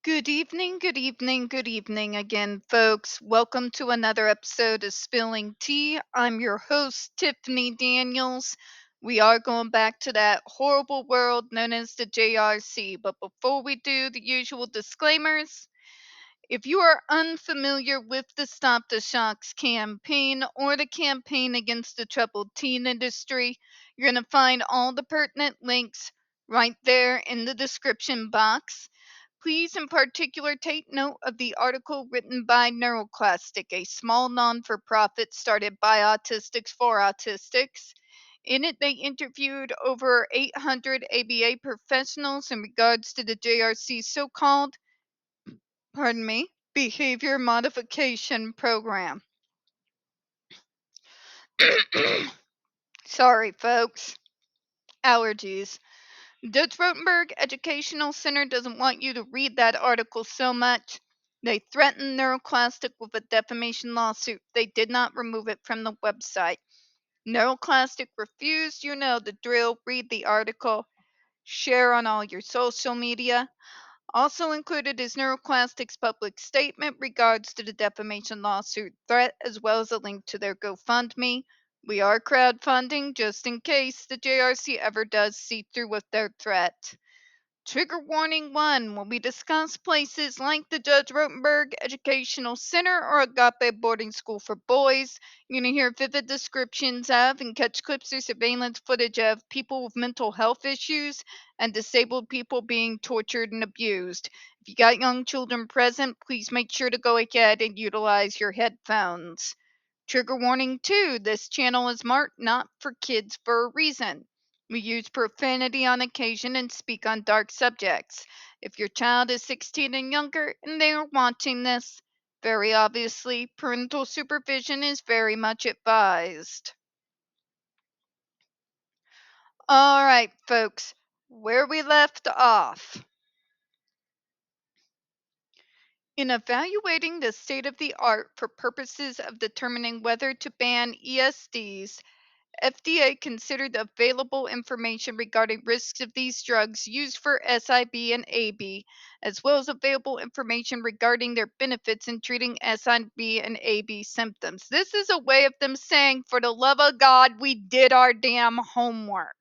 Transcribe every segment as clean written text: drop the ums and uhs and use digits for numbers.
Good evening, good evening, good evening again, folks. Welcome to another episode of Spilling Tea. I'm your host, Tiffany Daniels. We are going back to that horrible world known as the JRC. But before we do the usual disclaimers, if you are unfamiliar with the Stop the Shocks campaign or the campaign against the troubled teen industry, you're going to find all the pertinent links right there in the description box. Please, in particular, take note of the article written by NeuroClastic, a small non for profit started by autistics for autistics. In it, they interviewed over 800 ABA professionals in regards to the JRC's so called, behavior modification program. Sorry, folks. Allergies. Dutch Rotenberg Educational Center doesn't want you to read that article so much. They threatened NeuroClastic with a defamation lawsuit. They did not remove it from the website. NeuroClastic refused, you know the drill. Read the article. Share on all your social media. Also included is NeuroClastic's public statement regards to the defamation lawsuit threat, as well as a link to their GoFundMe. We are crowdfunding just in case the JRC ever does see through with their threat. Trigger warning 1. When we discuss places like the Judge Rotenberg Educational Center or Agape Boarding School for Boys, you're going to hear vivid descriptions of and catch clips or surveillance footage of people with mental health issues and disabled people being tortured and abused. If you got young children present, please make sure to go ahead and utilize your headphones. Trigger warning 2. This channel is marked not for kids for a reason. We use profanity on occasion and speak on dark subjects. If your child is 16 and younger and they are watching this, very obviously, parental supervision is very much advised. All right, folks, where we left off. In evaluating the state of the art for purposes of determining whether to ban ESDs, FDA considered the available information regarding risks of these drugs used for SIB and AB, as well as available information regarding their benefits in treating SIB and AB symptoms. This is a way of them saying, for the love of God, we did our damn homework.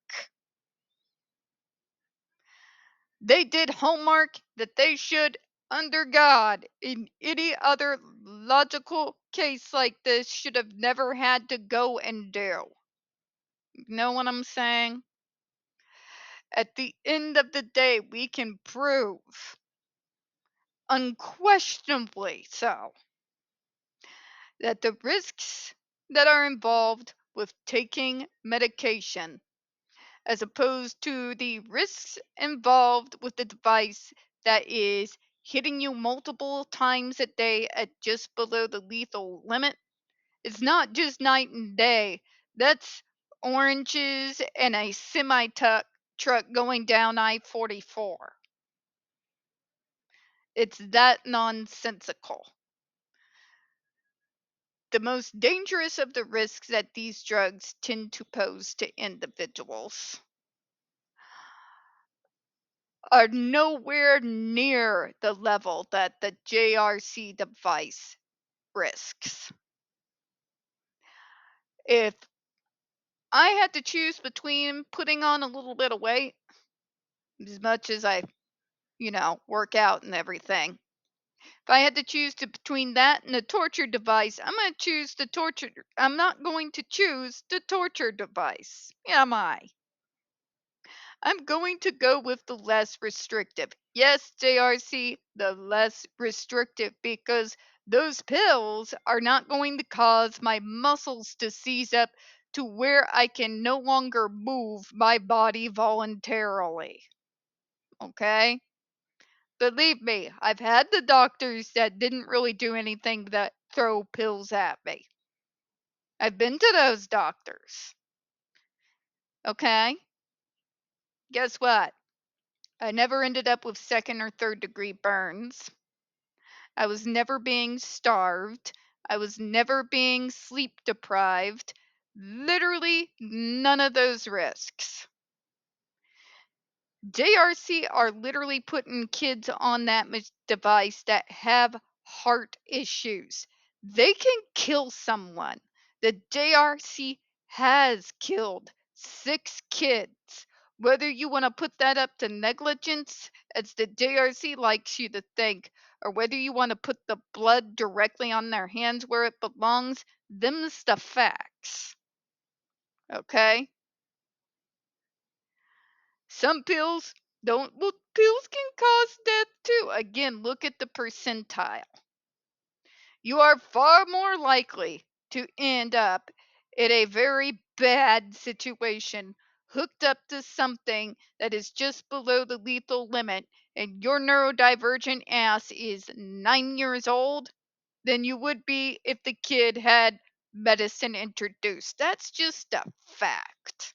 They did homework that they should, under God, in any other logical case like this, should have never had to go and do. You know what I'm saying? At the end of the day, we can prove, unquestionably so, that the risks that are involved with taking medication, as opposed to the risks involved with the device that is hitting you multiple times a day at just below the lethal limit, it's not just night and day. That's oranges and a semi truck going down I-44. It's that nonsensical. The most dangerous of the risks that these drugs tend to pose to individuals are nowhere near the level that the JRC device risks. If I had to choose between putting on a little bit of weight, as much as I, work out and everything, if I had to choose between that and a torture device, I'm going to choose the torture. I'm not going to choose the torture device. Am I? I'm going to go with the less restrictive. Yes, JRC, the less restrictive, because those pills are not going to cause my muscles to seize up to where I can no longer move my body voluntarily. Okay? Believe me, I've had the doctors that didn't really do anything that throw pills at me. I've been to those doctors. Okay? Guess what? I never ended up with second or third degree burns. I was never being starved. I was never being sleep deprived. Literally none of those risks. JRC are literally putting kids on that device that have heart issues. They can kill someone. The JRC has killed 6 kids. Whether you want to put that up to negligence, as the JRC likes you to think, or whether you want to put the blood directly on their hands where it belongs, them's the facts. Okay? Some pills don't, well, pills can cause death too. Again, look at the percentile. You are far more likely to end up in a very bad situation, hooked up to something that is just below the lethal limit, and your neurodivergent ass is 9 years old, than you would be if the kid had medicine introduced. That's just a fact.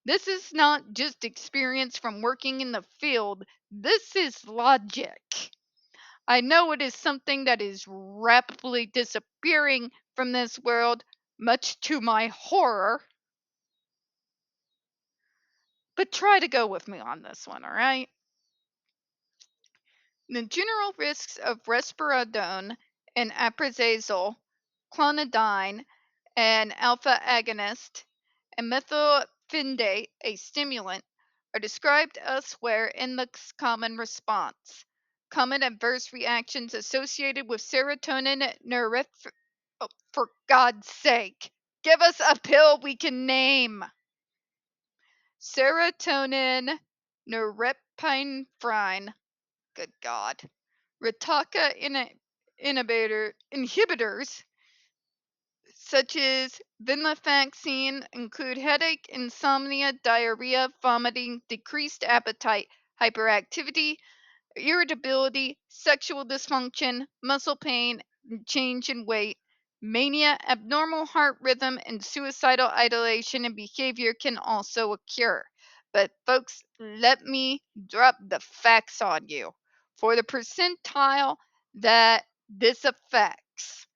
This is not just experience from working in the field, this is logic. I know it is something that is rapidly disappearing from this world, much to my horror, but try to go with me on this one, all right? The general risks of risperidone and aprazazole, clonidine, an alpha agonist, and methylphenidate, a stimulant, are described elsewhere in the common response. Common adverse reactions associated with serotonin norepinephrine. Oh, for God's sake, give us a pill we can name. Serotonin norepinephrine. Good God. Ritaka inhibitors such as venlafaxine include headache, insomnia, diarrhea, vomiting, decreased appetite, hyperactivity, irritability, sexual dysfunction, muscle pain, change in weight, mania, abnormal heart rhythm, and suicidal ideation and behavior can also occur. But, folks, let me drop the facts on you. For the percentile that this affects,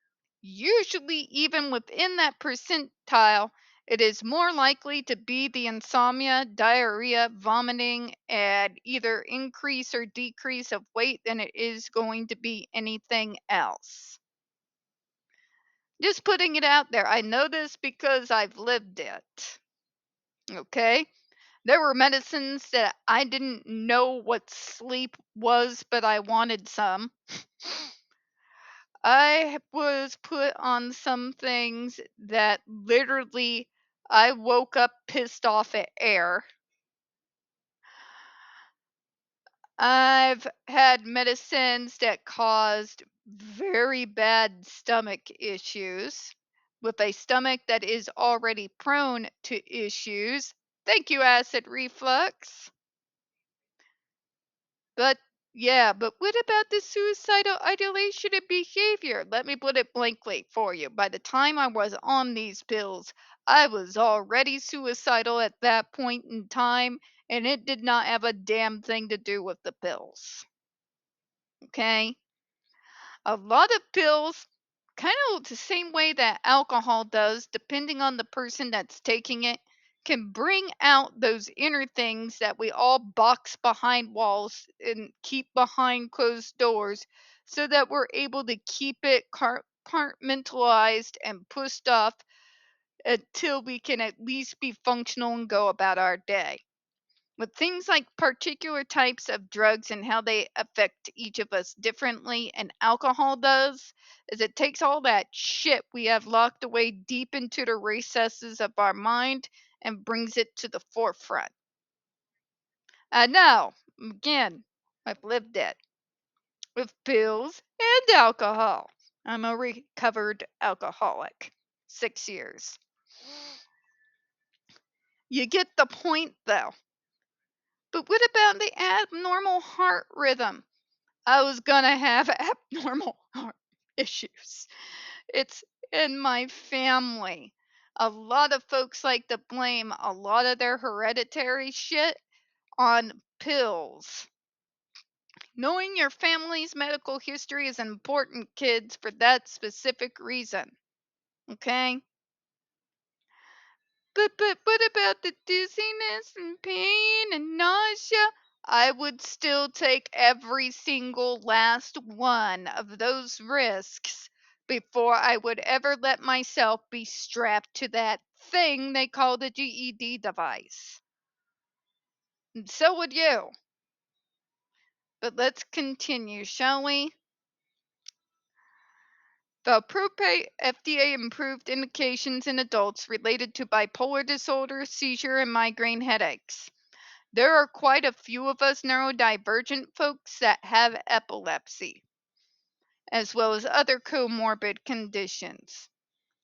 usually, even within that percentile, it is more likely to be the insomnia, diarrhea, vomiting, and either increase or decrease of weight than it is going to be anything else. Just putting it out there. I know this because I've lived it. Okay? There were medicines that I didn't know what sleep was, but I wanted some. I was put on some things that literally I woke up pissed off at air. I've had medicines that caused very bad stomach issues with a stomach that is already prone to issues. Thank you, acid reflux. But yeah, but what about the suicidal ideation and behavior? Let me put it blankly for you. By the time I was on these pills, I was already suicidal at that point in time, and it did not have a damn thing to do with the pills. Okay? A lot of pills, kind of the same way that alcohol does, depending on the person that's taking it, can bring out those inner things that we all box behind walls and keep behind closed doors so that we're able to keep it compartmentalized and pushed off until we can at least be functional and go about our day. With things like particular types of drugs and how they affect each of us differently, and alcohol does, is it takes all that shit we have locked away deep into the recesses of our mind and brings it to the forefront. I know, again, I've lived it with pills and alcohol. I'm a recovered alcoholic. 6 years. You get the point, though. But what about the abnormal heart rhythm? I was gonna have abnormal heart issues. It's in my family. A lot of folks like to blame a lot of their hereditary shit on pills. Knowing your family's medical history is important, kids, for that specific reason. Okay? But what about the dizziness and pain and nausea? I would still take every single last one of those risks before I would ever let myself be strapped to that thing they call the GED device. And so would you. But let's continue, shall we? The appropriate FDA improved indications in adults related to bipolar disorder, seizure, and migraine headaches. There are quite a few of us neurodivergent folks that have epilepsy, as well as other comorbid conditions.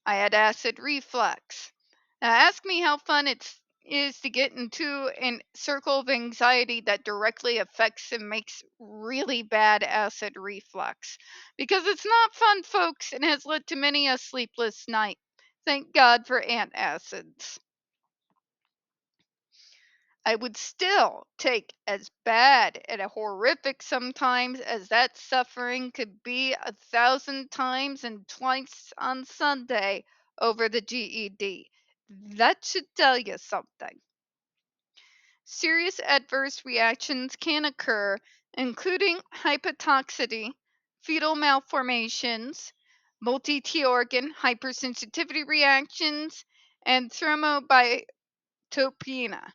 I had acid reflux. Now, ask me how fun it is to get into a circle of anxiety that directly affects and makes really bad acid reflux. Because it's not fun, folks, and has led to many a sleepless night. Thank God for antacids. I would still take as bad and horrific sometimes as that suffering could be 1,000 times and twice on Sunday over the GED. That should tell you something. Serious adverse reactions can occur, including hypotoxicity, fetal malformations, multi T organ hypersensitivity reactions, and thrombocytopenia.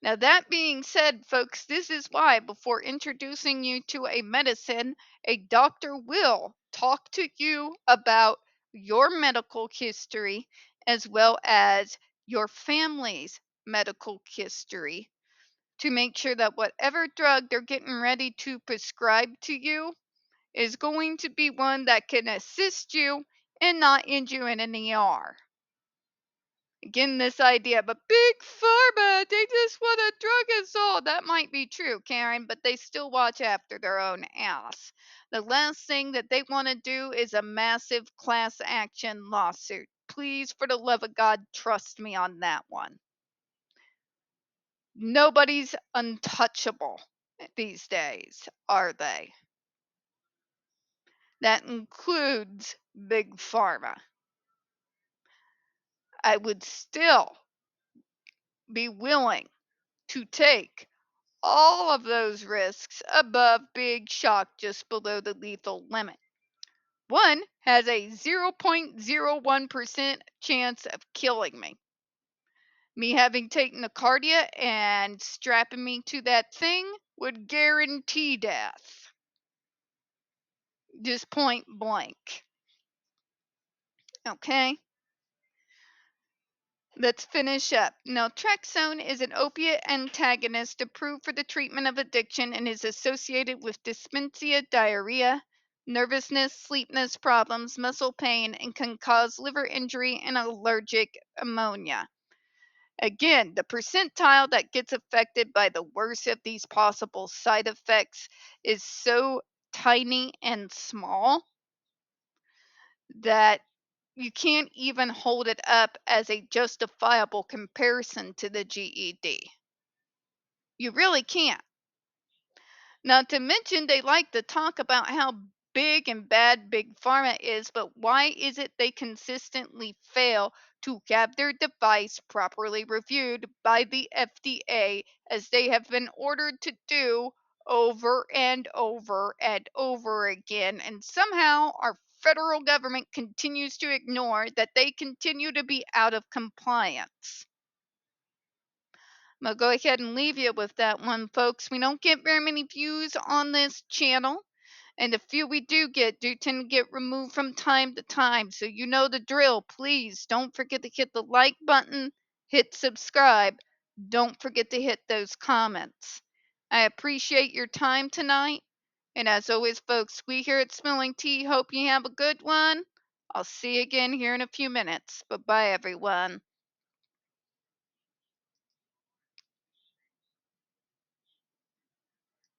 Now, that being said, folks, this is why before introducing you to a medicine, a doctor will talk to you about your medical history as well as your family's medical history to make sure that whatever drug they're getting ready to prescribe to you is going to be one that can assist you and not end you in an ER. Again, this idea of a big pharma, they just want to drug us all. That might be true, Karen, but they still watch after their own ass. The last thing that they want to do is a massive class action lawsuit. Please, for the love of God, trust me on that one. Nobody's untouchable these days, are they? That includes big pharma. I would still be willing to take all of those risks above big shock just below the lethal limit. One has a 0.01% chance of killing me. Me having taken the cardia and strapping me to that thing would guarantee death. Just point blank. Okay? Let's finish up. Naltrexone is an opiate antagonist approved for the treatment of addiction and is associated with dyspepsia, diarrhea, nervousness, sleepiness problems, muscle pain, and can cause liver injury and allergic ammonia. Again, the percentile that gets affected by the worst of these possible side effects is so tiny and small that you can't even hold it up as a justifiable comparison to the GED. You really can't. Not to mention, they like to talk about how big and bad big pharma is, but why is it they consistently fail to have their device properly reviewed by the FDA as they have been ordered to do over and over and over again? And somehow our federal government continues to ignore that they continue to be out of compliance. I'm going to go ahead and leave you with that one, folks. We don't get very many views on this channel. And the few we do tend to get removed from time to time. So you know the drill. Please don't forget to hit the like button, hit subscribe. Don't forget to hit those comments. I appreciate your time tonight. And as always, folks, we here at Spilling Tea hope you have a good one. I'll see you again here in a few minutes. Bye-bye, everyone.